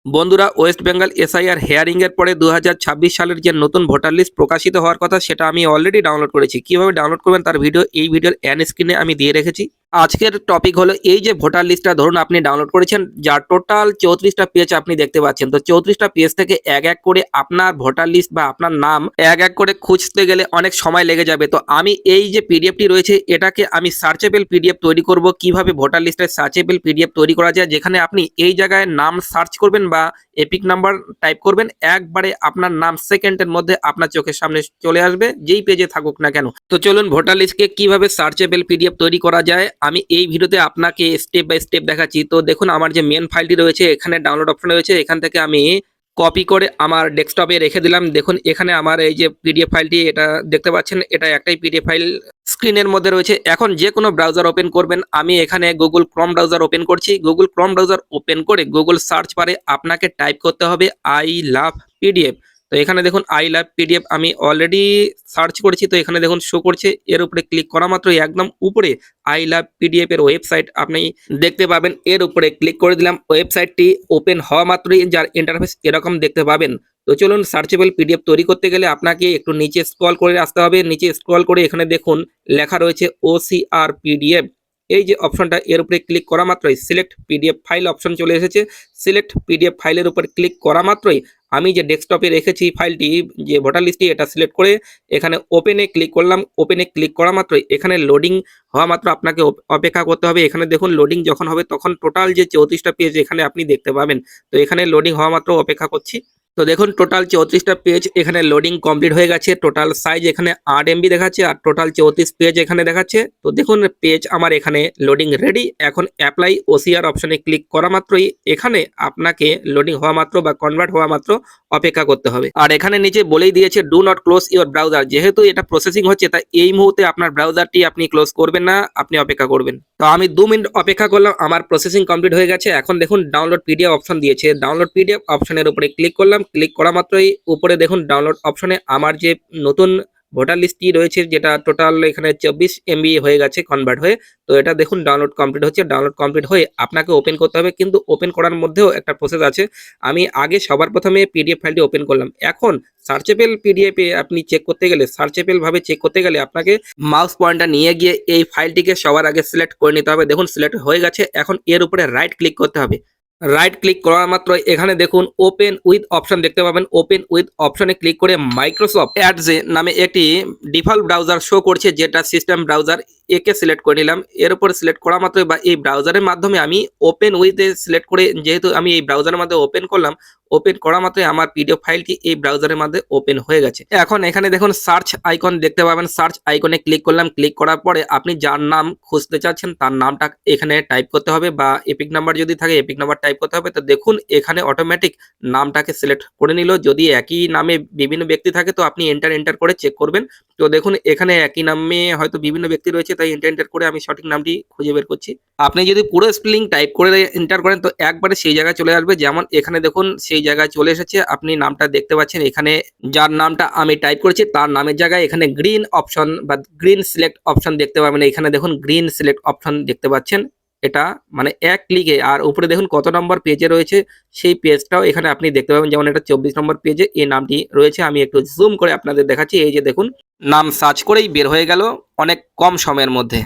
বন্ধুরা, West Bengal SIR hearing এর পরে 2026 সালের যে নতুন ভোটার লিস্ট প্রকাশিত হওয়ার কথা সেটা আমি অলরেডি ডাউনলোড করেছি। কিভাবে ডাউনলোড করবেন তার ভিডিও এই ভিডিওর এন্ড স্ক্রিনে আমি দিয়ে রেখেছি। আজকের টপিক হলো এই যে ভোটার লিস্টটা ধরুন আপনি ডাউনলোড করেছেন, যার টোটাল 34টা পেজ আপনি দেখতে পাচ্ছেন। তো 34টা পেজ থেকে এক এক করে আপনার ভোটার লিস্ট বা আপনার নাম এক এক করে খুঁজতে গেলে অনেক সময় লেগে যাবে। তো আমি এই যে পিডিএফটি রয়েছে এটাকে আমি সার্চেবল পিডিএফ তৈরি করব। কিভাবে ভোটার লিস্টের সার্চেবল পিডিএফ তৈরি করা যায়, যেখানে আপনি এই জায়গায় নাম সার্চ করবেন বা এপিক নাম্বার টাইপ করবেন, একবারে আপনার নাম সেকেন্ডের মধ্যে আপনার চোখের সামনে চলে আসবে, যেই পেজে থাকুক না কেন। তো চলুন ভোটার লিস্টকে কিভাবে সার্চেবল পিডিএফ তৈরি করা যায় আমি এই ভিডিওতে আপনাকে স্টেপ বাই স্টেপ দেখাচ্ছি। তো দেখুন আমার যে মেন ফাইলটি রয়েছে এখানে ডাউনলোড অপশন রয়েছে, এখান থেকে আমি কপি করে আমার ডেস্কটপে রেখে দিলাম। দেখুন এখানে আমার এই যে পিডিএফ ফাইলটি এটা দেখতে পাচ্ছেন, এটা একটাই পিডিএফ ফাইল স্ক্রিনের মধ্যে রয়েছে। এখন যে কোনো ব্রাউজার ওপেন করবেন, আমি এখানে গুগল ক্রোম ব্রাউজার ওপেন করছি। গুগল ক্রোম ব্রাউজার ওপেন করে গুগল সার্চ বারে আপনাকে টাইপ করতে হবে আই লাভ পিডিএফ। তো এখানে দেখুন আই লাভ পিডিএফ আমি অলরেডি সার্চ করেছি। তো এখানে দেখুন শো করছে, এর উপরে ক্লিক করা মাত্রই একদম উপরে আই লাভ পিডিএফ এর ওয়েবসাইট আপনি দেখতে পাবেন। এর উপরে ক্লিক করে দিলাম, ওয়েবসাইটটি ওপেন হওয়া মাত্রই যার ইন্টারফেস এরকম দেখতে পাবেন। তো চলুন সার্চেবল পিডিএফ তৈরি করতে গেলে আপনাকে একটু নিচে স্ক্রল করে আসতে হবে। নিচে স্ক্রল করে এখানে দেখুন লেখা রয়েছে ওসিআর পিডিএফ। এই যে অপশনটা, এর উপরে ক্লিক করা মাত্রই সিলেক্ট পিডিএফ ফাইল অপশন চলে এসেছে। সিলেক্ট পিডিএফ ফাইলের উপর ক্লিক করা মাত্রই আমি যে ডেস্কটপে রেখেছি ফাইলটি, যে ভোটার লিস্টটি, এটা সিলেক্ট করে এখানে ওপেনে ক্লিক করলাম। ওপেনে ক্লিক করা মাত্রই এখানে লোডিং হওয়া মাত্র আপনাকে অপেক্ষা করতে হবে। এখানে দেখুন লোডিং যখন হবে তখন টোটাল যে 34টা পেজ এখানে আপনি দেখতে পাবেন। তো এখানে লোডিং হওয়া মাত্র অপেক্ষা করছি। তো দেখুন টোটাল 34টা পেজ এখানে লোডিং কমপ্লিট হয়ে গেছে। টোটাল সাইজ এখানে 8 MB দেখাচ্ছে আর টোটাল 34 পেজ এখানে দেখাচ্ছে। তো দেখুন পেজ আমার এখানে লোডিং রেডি। এখন অ্যাপ্লাই ওসিআর অপশনে ক্লিক করা মাত্রই এখানে আপনাকে লোডিং হওয়া মাত্র বা কনভার্ট হওয়া মাত্র অপেক্ষা করতে হবে। আর এখানে নিচে বলেই দিয়েছে do not close your browser. যেহেতু এটা প্রসেসিং হচ্ছে তাই এই মুহূর্তে আপনার ব্রাউজারটি আপনি ক্লোজ করবেন না, আপনি অপেক্ষা করবেন। তো আমি 2 মিনিট অপেক্ষা করলাম, আমার প্রসেসিং কমপ্লিট হয়ে গেছে। এখন দেখুন ডাউনলোড পিডিএফ অপশন দিয়েছে। ডাউনলোড পিডিএফ অপশনের উপরে ক্লিক করলাম। ক্লিক করা মাত্রই উপরে দেখুন ডাউনলোড অপশনে আমার যে নতুন ভোটার লিস্টটি রয়েছে, যেটা টোটাল এখানে 24 MB হয়ে গেছে কনভার্ট হয়ে। তো এটা দেখুন ডাউনলোড কমপ্লিট হচ্ছে। ডাউনলোড কমপ্লিট হয়ে আপনাকে ওপেন করতে হবে, কিন্তু ওপেন করার মধ্যেও একটা প্রসেস আছে। আমি আগে সবার প্রথমে পিডিএফ ফাইলটি ওপেন করলাম। এখন সার্চেবল পিডিএফ এ আপনি চেক করতে গেলে, সার্চেবল ভাবে চেক করতে গেলে আপনাকে মাউস পয়েন্টার নিয়ে গিয়ে এই ফাইলটিকে সবার আগে সিলেক্ট করে নিতে হবে। দেখুন সিলেক্ট হয়ে গেছে। এখন এর উপরে রাইট ক্লিক করতে হবে। রাইট ক্লিক করা মাত্র এখানে দেখুন ওপেন উইথ অপশন দেখতে পাবেন। ওপেন উইথ অপশনে ক্লিক করে মাইক্রোসফট এডজ নামে একটি ডিফল্ট ব্রাউজার শো করছে, যেটা সিস্টেম ব্রাউজার, একে সিলেক্ট করে নিলাম। এর উপর সিলেক্ট করা মাত্র বা এই ব্রাউজারের মাধ্যমে আমি ওপেন উইথে সিলেক্ট করে, যেহেতু আমি এই ব্রাউজারের মধ্যে ওপেন করলাম, ওপেন করা মাত্রই আমার পিডিএফ ফাইলটি এই ব্রাউজারের মধ্যে ওপেন হয়ে গেছে। এখন এখানে দেখুন সার্চ আইকন দেখতে পাবেন। সার্চ আইকনে ক্লিক করলাম। ক্লিক করার পরে আপনি যার নাম খুঁজতে চাচ্ছেন তার নামটা এখানে টাইপ করতে হবে, বা এপিক নাম্বার যদি থাকে এপিক নাম্বার টাইপ করতে হবে। তো দেখুন এখানে অটোমেটিক নামটাকে সিলেক্ট করে নিল। যদি একই নামে বিভিন্ন ব্যক্তি থাকে তো আপনি এন্টার করে চেক করবেন। তো দেখুন এখানে একই নামে হয়তো বিভিন্ন ব্যক্তি রয়েছে, তাই এন্টার করে আমি সঠিক নামটি খুঁজে বের করছি। আপনি যদি পুরো স্পেলিং টাইপ করে এন্টার করেন তো একবারে সেই জায়গায় চলে আসবে। যেমন এখানে দেখুন সেই জায়গায় চলে এসেছে। আপনি নামটা দেখতে পাচ্ছেন, এখানে যার নামটা আমি টাইপ করেছি তার নামের জায়গায় এখানে গ্রিন অপশন বা গ্রিন সিলেক্ট অপশন দেখতে পাবেন। এখানে দেখুন গ্রিন সিলেক্ট অপশন দেখতে পাচ্ছেন। এটা মানে এক ক্লিকে, আর উপরে দেখুন কত নম্বর পেজে রয়েছে সেই পেজটাও এখানে আপনি দেখতে পাবেন। যেমন এটা 24 নম্বর পেজে এই নামটি রয়েছে। আমি একটু জুম করে আপনাদের দেখাচ্ছি। এই যে দেখুন নাম সার্চ করেই বের হয়ে গেল অনেক কম সময়ের মধ্যে।